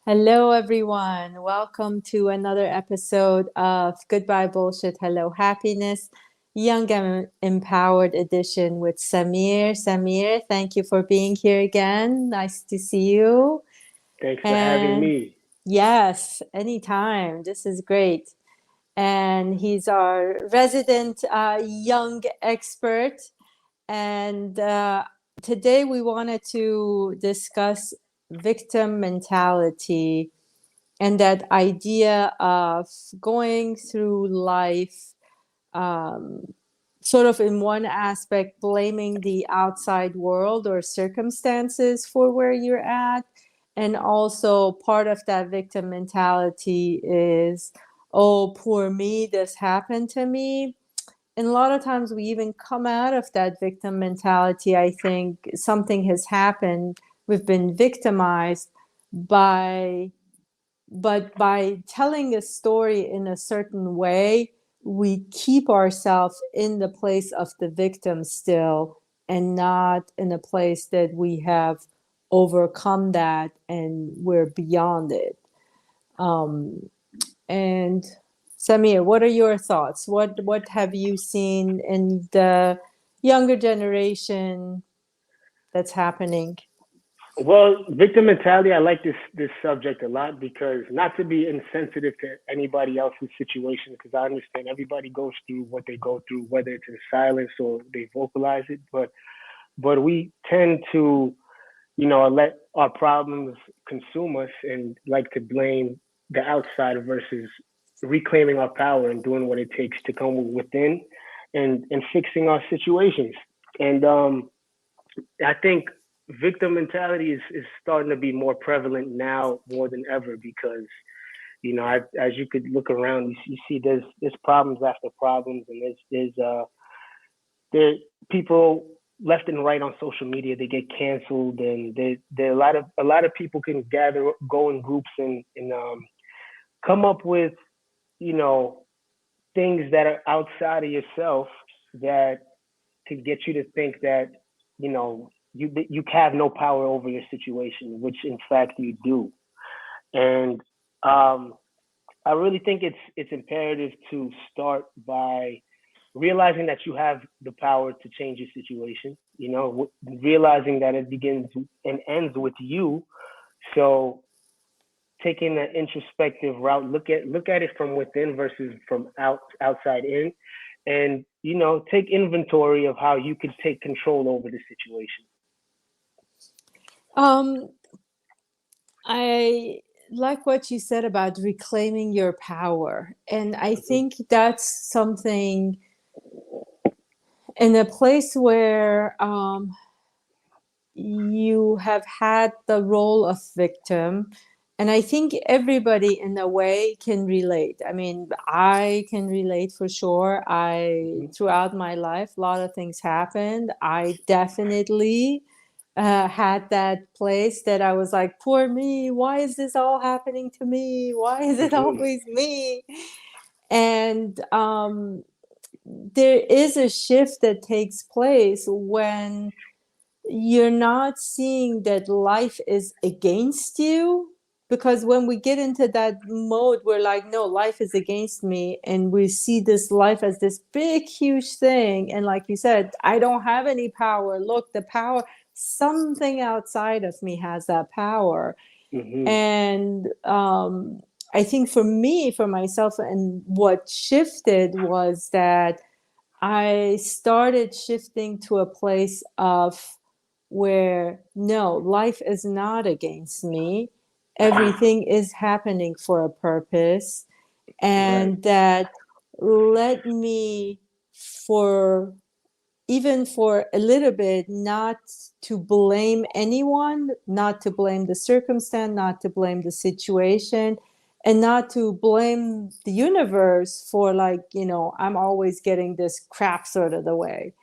Hello, everyone. Welcome to another episode of Goodbye Bullshit, Hello Happiness, Young and Empowered Edition with Samir. Samir, thank you for being here again. Nice to see you. Thanks for having And me. yes, anytime. This is great. And he's our resident young expert. And today we wanted to discuss victim mentality and that idea of going through life um, sort of in one aspect blaming the outside world or circumstances for where you're at, and also part of that victim mentality is, oh, poor me, this happened to me. And a lot of times we even come out of that victim mentality. I think something has happened, we've been victimized by but by telling a story in a certain way, we keep ourselves in the place of the victim still and not in a place that we have overcome that and we're beyond it. Um, and Samir, what are your thoughts? What have you seen in the younger generation that's happening? Well, victim mentality, I like this subject a lot because not to be insensitive to anybody else's situation, because I understand everybody goes through what they go through, whether it's in silence or they vocalize it, but we tend to, let our problems consume us and like to blame the outside versus reclaiming our power and doing what it takes to come within and fixing our situations. And I think victim mentality is starting to be more prevalent now more than ever because as you could look around, you see there's problems after problems, and there people left and right on social media. They get canceled, and there a lot of people can go in groups and come up with you know things that are outside of yourself that could get you to think that you have no power over your situation, which in fact you do. And um, I really think it's imperative to start by realizing that you have the power to change your situation. Realizing that it begins and ends with you. So taking that introspective route, look at it from within versus from outside in, and take inventory of how you could take control over the situation. Um, I like what you said about reclaiming your power. And I Mm-hmm. think that's something in a place where you have had the role of victim. And I think everybody in a way can relate. I mean, I can relate for sure. Mm-hmm. Throughout my life, a lot of things happened. I definitely had that place that I was like, poor me, why is this all happening to me? Why is it Mm-hmm. always me? And there is a shift that takes place when you're not seeing that life is against you. Because when we get into that mode, we're like, no, life is against me. And we see this life as this big, huge thing. And like you said, I don't have any power. Look, the power, something outside of me has that power. Mm-hmm. And I think for me, for myself, and what shifted was that I started shifting to a place of where no, life is not against me. Everything is happening for a purpose. Right. And that let me, for even for a little bit, not to blame anyone, not to blame the circumstance, not to blame the situation, and not to blame the universe for, like, I'm always getting this crap sort of the way.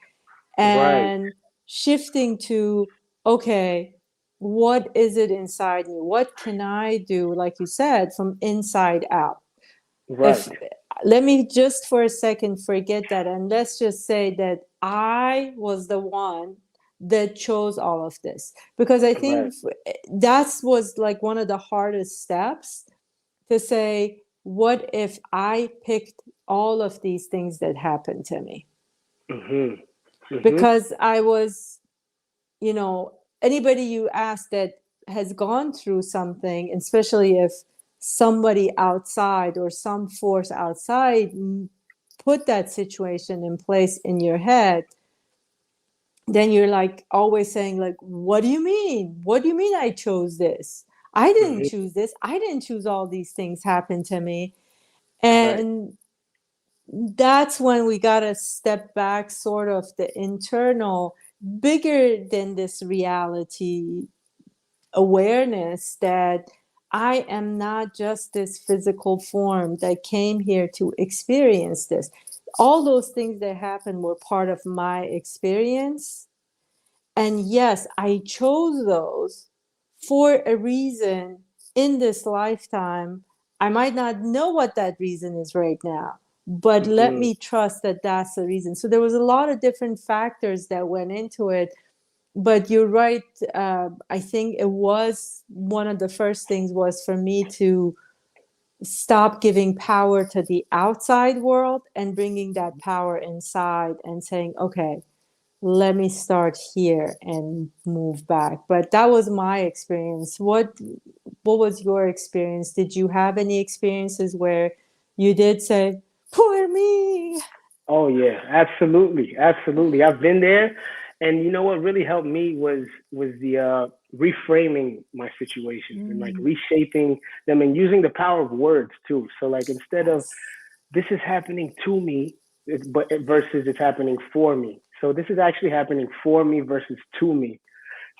Right. And shifting to, okay, what is it inside me? What can I do, like you said, from inside out? If Right. Let me just for a second forget that, and let's just say that I was the one that chose all of this, because I Right. think that was like one of the hardest steps, to say, what if I picked all of these things that happened to me? Mhm. Mhm. Because I was, anybody you ask that has gone through something, especially if somebody outside or some force outside put that situation in place in your head, then you're like always saying, like, what do you mean? What do you mean I chose this? I didn't Mhm. choose this. I didn't choose all these things happen to me. Right. And that's when we got to step back, sort of the internal, bigger than this reality awareness, that I am not just this physical form that came here to experience this. All those things that happened were part of my experience. And yes, I chose those for a reason in this lifetime. I might not know what that reason is right now, but let Mhm. me trust that that's the reason. So there was a lot of different factors that went into it. But you're right. I think it was one of the first things was for me to stop giving power to the outside world and bringing that power inside and saying, okay, let me start here and move back. But that was my experience. What was your experience? Did you have any experiences where you did say, poor me? Oh yeah, absolutely, absolutely. I've been there, and you know what really helped me was the reframing my situations and like Mm, reshaping them and using the power of words too. So like instead of yes. this is happening to me, but versus it's happening for me. So this is actually happening for me versus to me.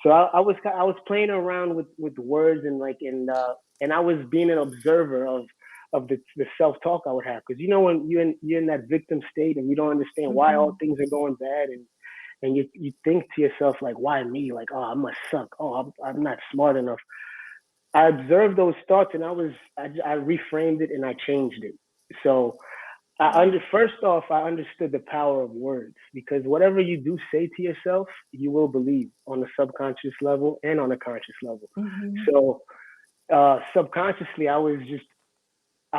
So I was playing around with words and like and I was being an observer of the self talk I would have, because you know when you're in that victim state and you don't understand why all Mhm. things are going bad, and you think to yourself like, why me, like, oh, I must suck, oh, I'm not smart enough. I observed those thoughts and I reframed it and I changed it. So first off, I understood the power of words, because whatever you do say to yourself, you will believe on the subconscious level and on the conscious level. Mhm. So subconsciously, I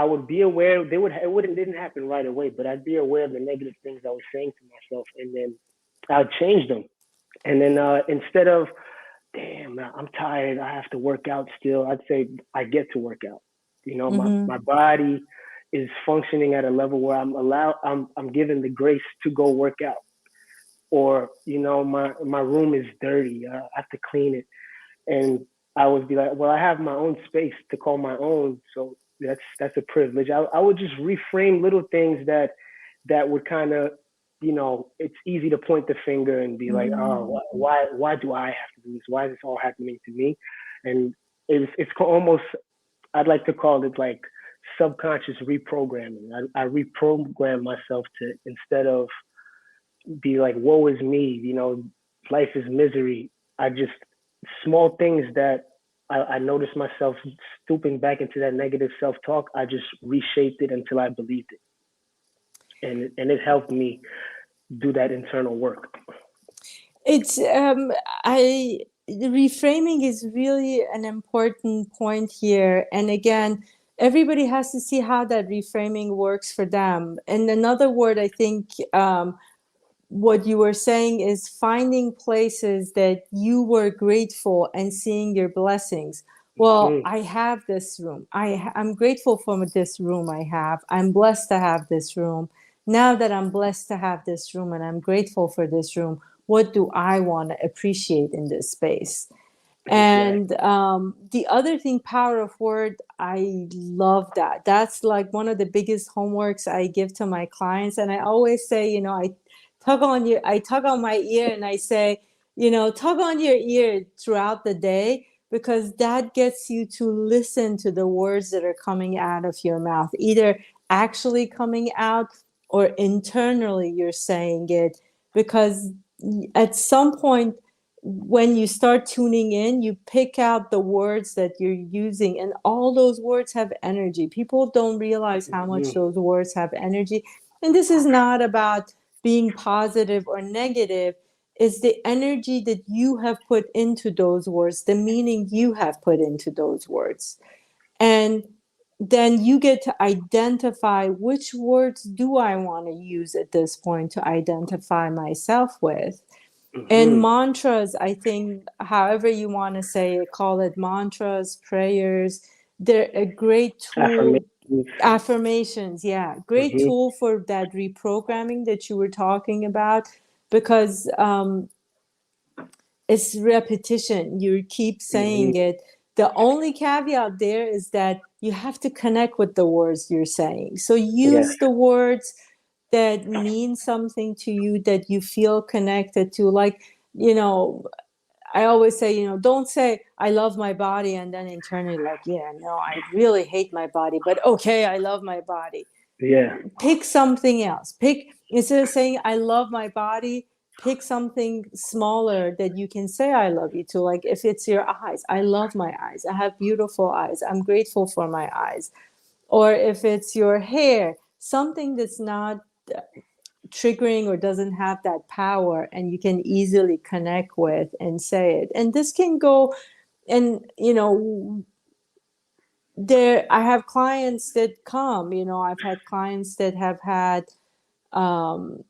would be aware. It wouldn't didn't happen right away, but I'd be aware of the negative things I was saying to myself, and then I'd change them. And then instead of, damn, I'm tired, I have to work out still, I'd say I get to work out. You know, my Mhm. body is functioning at a level where I'm given the grace to go work out. Or, you know, my room is dirty, I have to clean it. And I would be like, well, I have my own space to call my own, so that's a privilege. I would just reframe little things that would kind of, you know, it's easy to point the finger and be like, oh, Mhm. why do I have to do this? Why is this all happening to me? And almost, I'd like to call it like subconscious reprogramming. I reprogram myself to, instead of be like, woe is me, you know, life is misery. I just, small things that I noticed myself stooping back into that negative self talk, I just reshaped it until I believed it. And it helped me do that internal work. It's I the reframing is really an important point here. And again, everybody has to see how that reframing works for them. And another word, I think, what you were saying is finding places that you were grateful and seeing your blessings. Well, Mm-hmm. I have this room. I'm grateful for this room I have. I'm blessed to have this room. Now that I'm blessed to have this room and I'm grateful for this room, what do I want to appreciate in this space? And Exactly. the other thing, power of word, I love that. That's like one of the biggest homeworks I give to my clients. And I always say, I tug on my ear and I say, tug on your ear throughout the day, because that gets you to listen to the words that are coming out of your mouth, either actually coming out or internally you're saying it. Because at some point, when you start tuning in, you pick out the words that you're using, and all those words have energy. People don't realize how much Mm-hmm. those words have energy. And this is not about being positive or negative. is the energy that you have put into those words, the meaning you have put into those words. And then you get to identify which words do I want to use at this point to identify myself with. And Mm-hmm. mantras, I think, however you want to say it, call it mantras, prayers, they're a great tool. Affirmations. Affirmations, yeah, great Mm-hmm. tool for that reprogramming that you were talking about, because it's repetition. You keep saying Mm-hmm. it. The only caveat there is that you have to connect with the words you're saying. So Yes. use the words that mean something to you, that you feel connected to. Like, you know, I always say, don't say I love my body and then internally like, yeah, no, I really hate my body, but okay, I love my body. Yeah. Pick something else. Pick, instead of saying I love my body, pick something smaller that you can say I love you to. Like if it's your eyes, I love my eyes. I have beautiful eyes. I'm grateful for my eyes. Or if it's your hair, something that's not triggering or doesn't have that power and you can easily connect with and say it. And this can go, and there I have clients that come, I've had clients that have had um,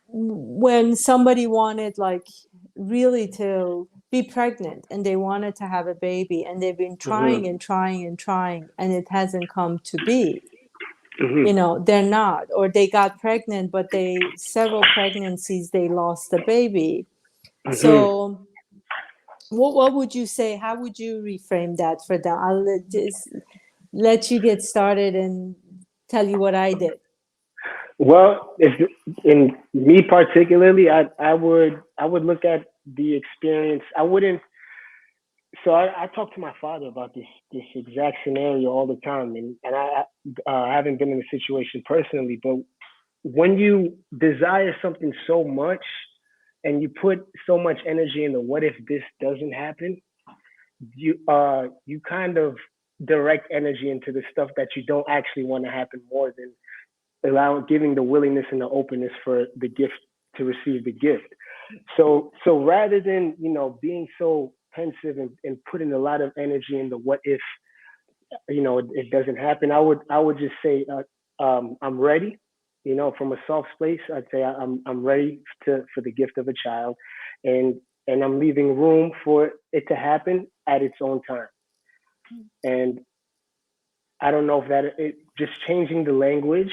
when somebody wanted like really to be pregnant and they wanted to have a baby and they've been trying Mm-hmm. and trying and trying and it hasn't come to be. Mm-hmm. They're not, or they got pregnant but they several pregnancies they lost the baby. Mm-hmm. So what would you say, how would you reframe that for them? I'll just let you get started and tell you what I did. Well, if in me particularly, I would look at the experience. I wouldn't. So I talk to my father about this exact scenario all the time, and I haven't been in a situation personally, but when you desire something so much and you put so much energy into what if this doesn't happen, you kind of direct energy into the stuff that you don't actually want to happen more than allowing giving the willingness and the openness for the gift to receive the gift. So rather than being so pensive and putting a lot of energy into what if it doesn't happen, I would just say I'm ready. From a soft place, I'd say I'm ready for the gift of a child, and and I'm leaving room for it to happen at its own time. And I don't know if just changing the language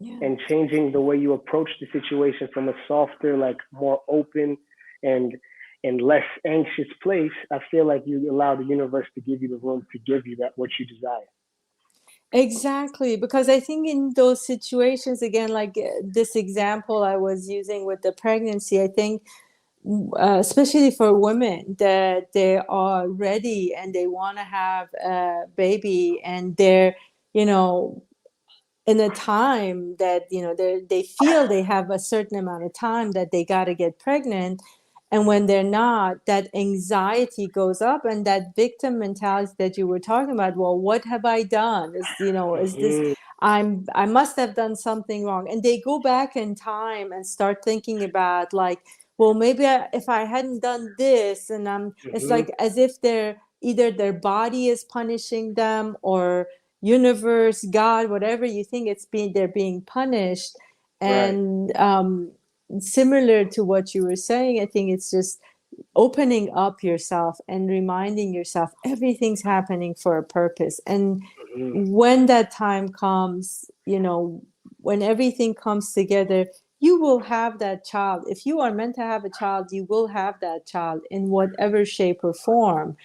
Yeah. and changing the way you approach the situation from a softer, like more open and and less anxious place, I feel like you allow the universe to give you the room to give you that what you desire. Exactly, because I think in those situations, again, like this example I was using with the pregnancy, I think, especially for women, that they are ready and they want to have a baby and they're, you know, in a time that they feel they have a certain amount of time that they got to get pregnant, and when they're not, that anxiety goes up and that victim mentality that you were talking about. Well, what have I done? Is this, Mm-hmm. I must have done something wrong, and they go back in time and start thinking about like, well, maybe if I hadn't done this, and it's Mm-hmm. like as if they're either their body is punishing them, or universe, God, whatever you think, they're being punished. Right. And similar to what you were saying, I think it's just opening up yourself and reminding yourself everything's happening for a purpose. And Mm-hmm. when that time comes, when everything comes together, you will have that child. If you are meant to have a child, you will have that child in whatever shape or form.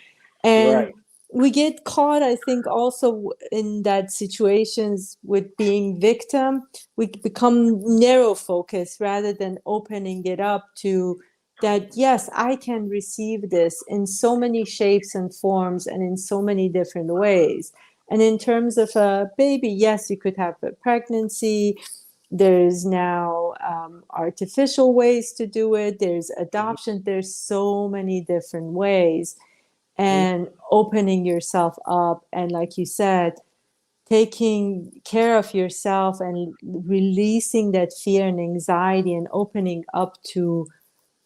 And Right. we get caught, I think, also in that situations with being victim. We become narrow focused rather than opening it up to that, yes, I can receive this in so many shapes and forms and in so many different ways. And in terms of a baby, yes, you could have a pregnancy. There's now artificial ways to do it. There's adoption. There's so many different ways. Mm-hmm. And opening yourself up, and like you said, taking care of yourself and releasing that fear and anxiety and opening up to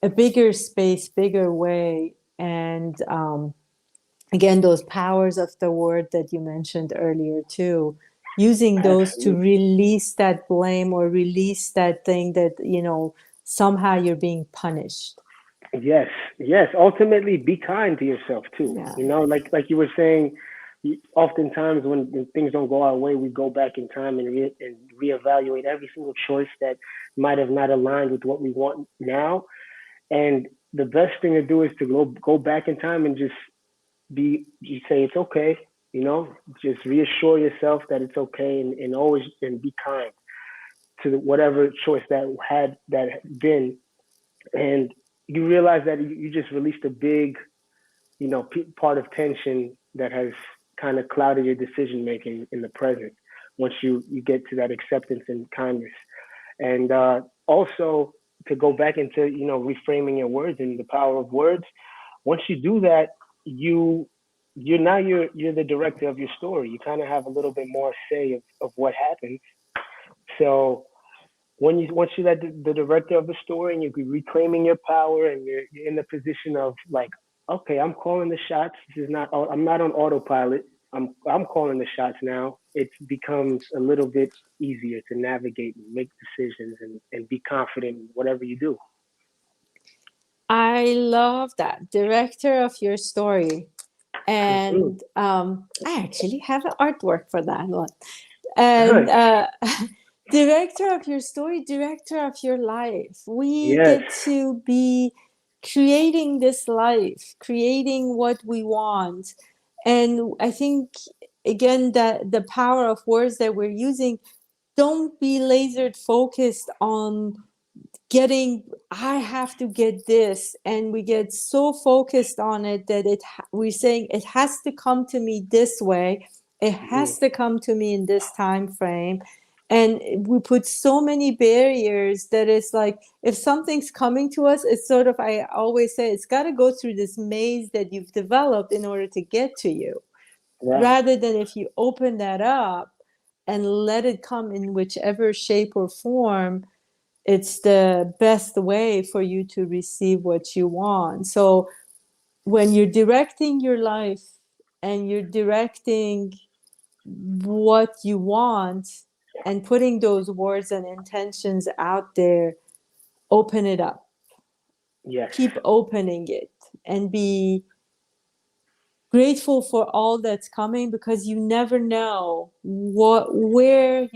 a bigger space, bigger way. And again, those powers of the word that you mentioned earlier too, using those to Absolutely. release that blame or release that thing that, somehow you're being punished. Yes, yes. Ultimately, be kind to yourself too. Yeah. Like you were saying, oftentimes when things don't go our way, we go back in time and reevaluate every single choice that might have not aligned with what we want now. And the best thing to do is to go back in time and just you say it's okay. Just reassure yourself that it's okay, and always and be kind to whatever choice that had been, and you realize that you just released a big, part of tension that has kind of clouded your decision making in the present. Once you get to that acceptance and kindness, and also to go back into reframing your words and the power of words. Once you do that, you're the director of your story. You kind of have a little bit more say of what happens. So once you let the director of the story, and you're reclaiming your power, and you're in the position of like, okay, I'm calling the shots. This is not I'm not on autopilot. I'm calling the shots now. It becomes a little bit easier to navigate and make decisions, and be confident in whatever you do. I love that. Director of your story. Hmm. And I actually have an artwork for that one. And Nice. director of your story, director of your life. We Yes. get to be creating this life, creating what we want. And I think, again, that the power of words that we're using, don't be laser focused on getting, I have to get this, and we get so focused on it that we're saying it has to come to me this way, it Hmm. has to come to me in this time frame. And we put so many barriers that it's like, if something's coming to us, it's sort of, I always say, it's got to go through this maze that you've developed in order to get to you, Right. rather than if you open that up and let it come in whichever shape or form, it's the best way for you to receive what you want. So when you're directing your life and you're directing what you want and putting those words and intentions out there, open it up, Yes. keep opening it, and be grateful for all that's coming, because you never know where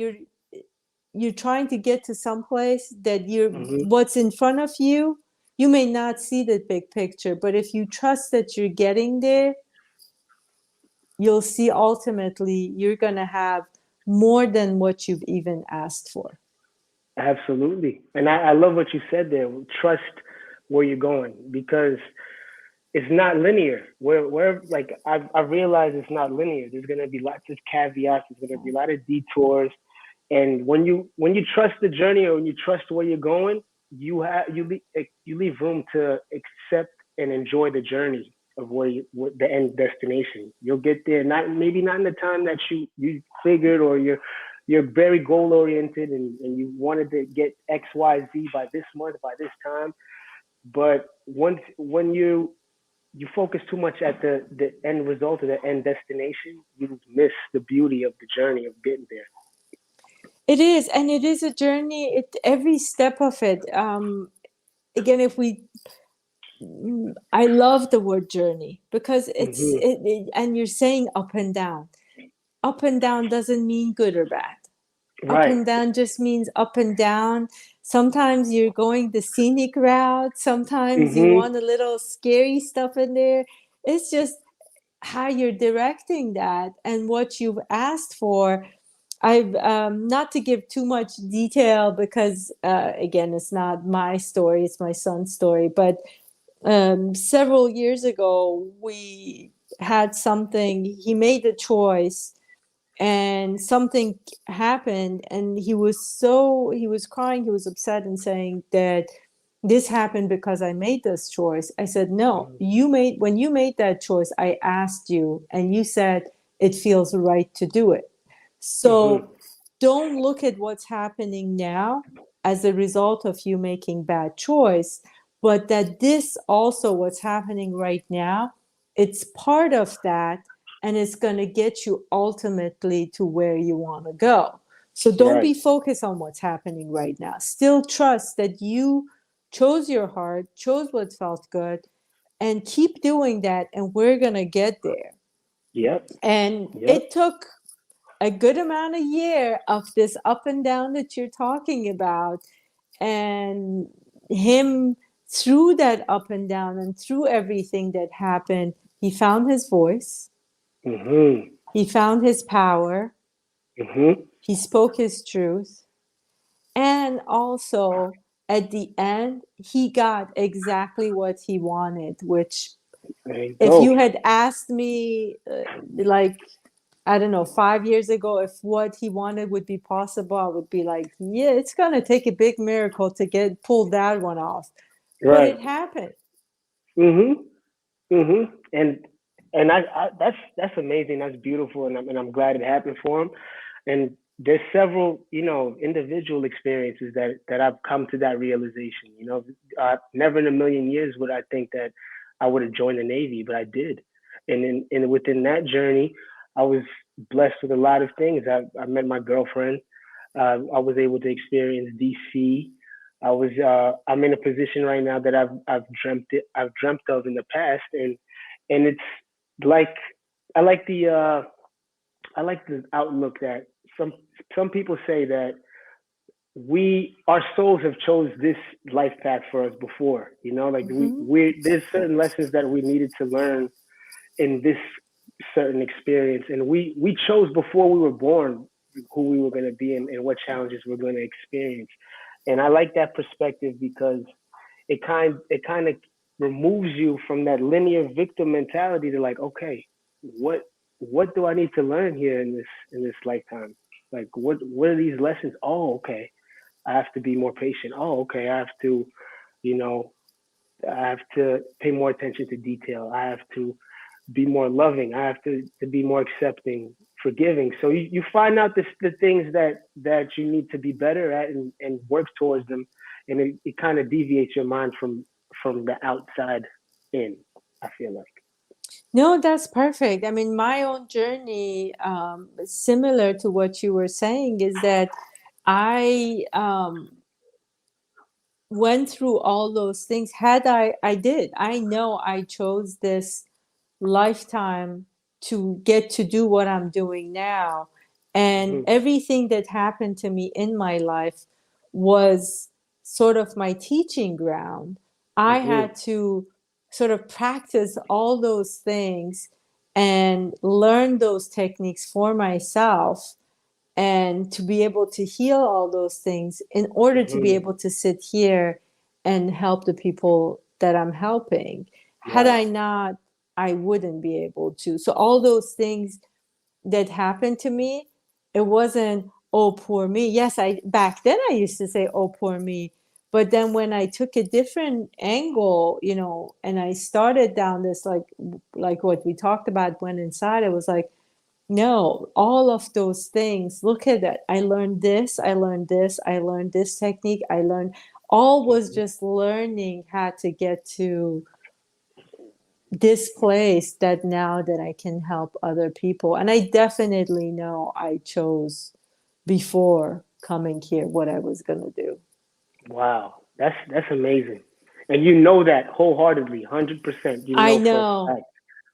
you're trying to get to some place that Hmm. what's in front of you, you may not see the big picture, but if you trust that you're getting there, you'll see ultimately you're going to have more than what you've even asked for. Absolutely. And I love what you said there. Trust where you're going, because it's not linear. Where like I've realized it's not linear. There's gonna be lots of caveats. There's gonna be a lot of detours. And when you trust the journey, or when you trust where you're going, you leave room to accept and enjoy the journey of what the end destination. You'll get there, not in the time that you figured, or you're very goal oriented, and you wanted to get XYZ by this month, by this time. But when you focus too much at the end result or the end destination, you miss the beauty of the journey of getting there. It is, and it is a journey. Every step of it. Again, if we, I love the word journey, because Hmm. and you're saying up and down. Up and down doesn't mean good or bad. Up Right. and down just means up and down. Sometimes you're going the scenic route. Sometimes you Hmm. want a little scary stuff in there. It's just how you're directing that and what you've asked for. I've not to give too much detail, because again, it's not my story; it's my son's story. But several years ago, we had something. He made a choice, and something happened, and he was crying, he was upset, and saying that this happened because I made this choice. I said, no, when you made that choice, I asked you, and you said it feels right to do it. Mhm. So don't look at what's happening now as a result of you making bad choice, but that this also what's happening right now, it's part of that, and it's going to get you ultimately to where you want to go. So don't Right. be focused on what's happening right now. Still trust that you chose your heart, chose what felt good, and keep doing that, and we're going to get there. Yep. And Yep. it took a good amount of year of this up and down that you're talking about, and him, through that up and down and through everything that happened, he found his voice, Mhm. he found his power, Mhm. he spoke his truth, and also at the end he got exactly what he wanted, which There you if go. you had asked me like, I don't know, 5 years ago, if what he wanted would be possible, I would be like, yeah, it's going to take a big miracle to get pull that one off. But Right. it happened. Mhm. Mhm. And that's amazing. That's beautiful, and I'm glad it happened for him. And there's several, individual experiences that I've come to that realization. Never in a million years would I think that I would have joined the Navy, but I did. And within that journey, I was blessed with a lot of things. I met my girlfriend. I was able to experience DC. I'm in a position right now that I've dreamt of in the past, and it's like I like the uh, I like the outlook that some some people say that our souls have chose this life path for us before. Like Hmm. there's certain lessons that we needed to learn in this certain experience, and we chose before we were born who we were going to be and what challenges we're going to experience. And I like that perspective because it kind of removes you from that linear victim mentality to like, okay, what what do I need to learn here in this lifetime? Like what are these lessons? Oh, okay, I have to be more patient. Oh, okay, you know I have to pay more attention to detail. I have to be more loving. I have to be more accepting, forgiving. So you find out the things that you need to be better at and work towards them, and it kind of deviates your mind from the outside in. I feel like. No, that's perfect. I mean, my own journey, similar to what you were saying, is that I went through all those things. I did. I know I chose this lifetime to get to do what I'm doing now. And Hmm. everything that happened to me in my life was sort of my teaching ground. I Hmm. had to sort of practice all those things and learn those techniques for myself, and to be able to heal all those things in order to be Hmm. able to sit here and help the people that I'm helping. Had I Wow. not, I wouldn't be able to. So all those things that happened to me, it wasn't, oh, poor me. Yes, I back then I used to say, oh, poor me. But then when I took a different angle, and I started down this, like what we talked about, went inside, it was like, no, all of those things. Look at that. I learned this, I learned this, I learned this technique, I learned, all was Hmm. just learning how to get to this place that now that I can help other people. And I definitely know I chose before coming here what I was going to do. Wow. That's amazing, and you know that wholeheartedly, 100%. You I know for a know, fact.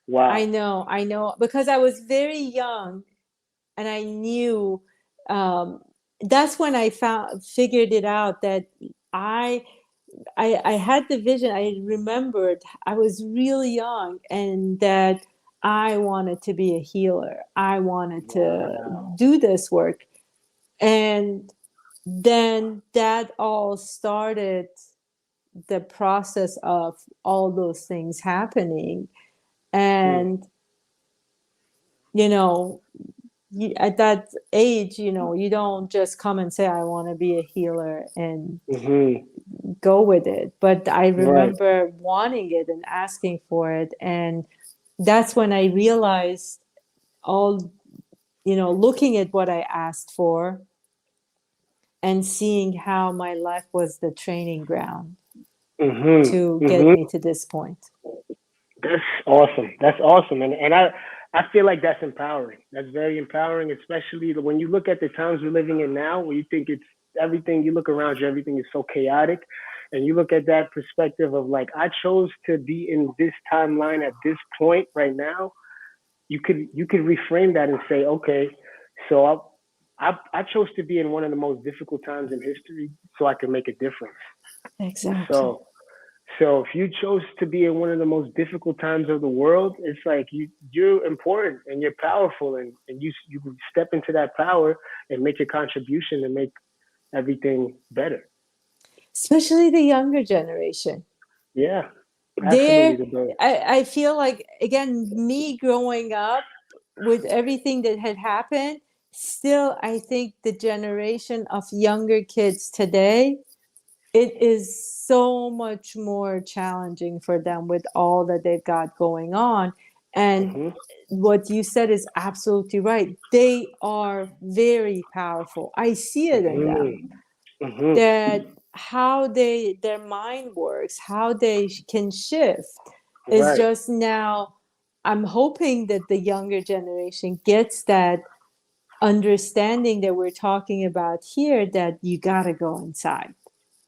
Wow. I know, because I was very young, and I knew, um, that's when I figured it out that I, I had the vision. I remembered I was really young, and that I wanted to be a healer. I wanted to Wow. do this work. And then that all started the process of all those things happening. Hmm. And, you know, at that age, you don't just come and say, I want to be a healer and Hmm. go with it. But I Right. remember wanting it and asking for it. And that's when I realized all, looking at what I asked for and seeing how my life was the training ground to get me to this point. That's awesome. That's awesome. And I feel like that's empowering. That's very empowering, especially when you look at the times we're living in now, where you think it's everything, you look around you, everything is so chaotic. And you look at that perspective of like, I chose to be in this timeline at this point right now. You could reframe that and say, okay, so I chose to be in one of the most difficult times in history so I can make a difference. Exactly. So if you chose to be in one of the most difficult times of the world, it's like you're important and you're powerful, and you can step into that power and make your contribution and make everything better. Especially the younger generation. Yeah, absolutely. There, I feel like, again, me growing up with everything that had happened, still, I think the generation of younger kids today, it is so much more challenging for them with all that they've got going on. And Hmm. what you said is absolutely right. They are very powerful. I see it in them, Hmm. Hmm. that how their mind works, how they can shift is Right. just now. I'm hoping that the younger generation gets that understanding that we're talking about here, that you got to go inside.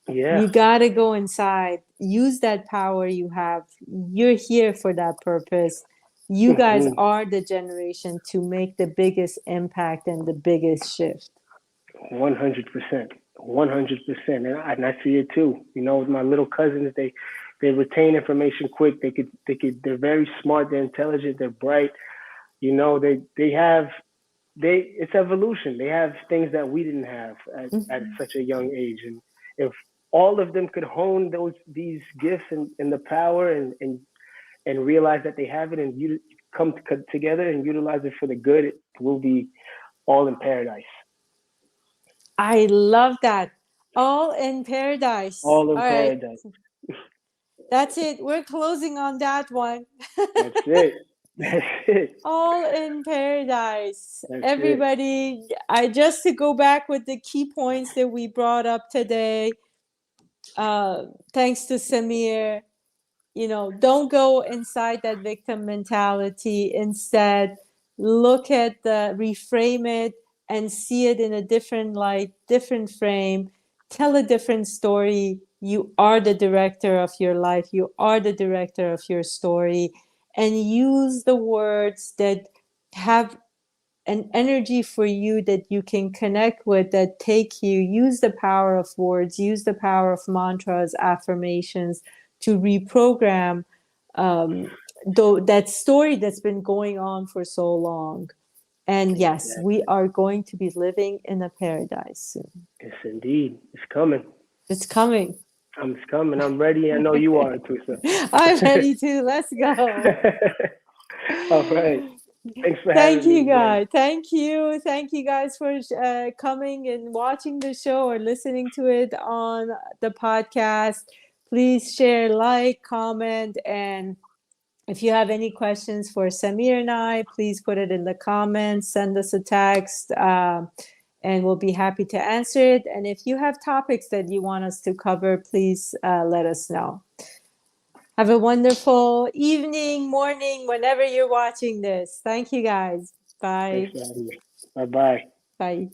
Yeah. You got to go inside, use that power you have. You're here for that purpose. You guys Hmm. are the generation to make the biggest impact and the biggest shift. 100%. 100%. And I see it too. With my little cousins, they retain information quick. They're very smart. They're intelligent. They're bright. They have it's evolution. They have things that we didn't have at Mhm. such a young age. And if all of them could hone these gifts and the power and realize that they have it, and you come together and utilize it for the good, it will be all in paradise. I love that. All in paradise. All in All right. paradise. That's it. We're closing on that one. That's it. That's it. All in paradise. That's it. Everybody, I just to go back with the key points that we brought up today. Thanks to Samir, don't go inside that victim mentality. Instead, look at reframe it and see it in a different light, different frame. Tell a different story. You are the director of your life. You are the director of your story. And use the words that have an energy for you, that you can connect with, that take you. Use the power of words, use the power of mantras, affirmations to reprogram that story that's been going on for so long. And yes, we Exactly. are going to be living in a paradise soon. Yes, indeed. It's coming. It's coming. It's coming. I'm ready. I know you are too, I'm sir. ready to. Let's go. All right. Thanks for Thank having me you, again. guys. Thank you. Thank you, guys, for coming and watching the show or listening to it on the podcast. Please share, like, comment, and if you have any questions for Samir and I, please put it in the comments, send us a text, and we'll be happy to answer it. And if you have topics that you want us to cover, please let us know. Have a wonderful evening, morning, whenever you're watching this. Thank you, guys. Thanks Bye. for having me. Bye bye. Bye.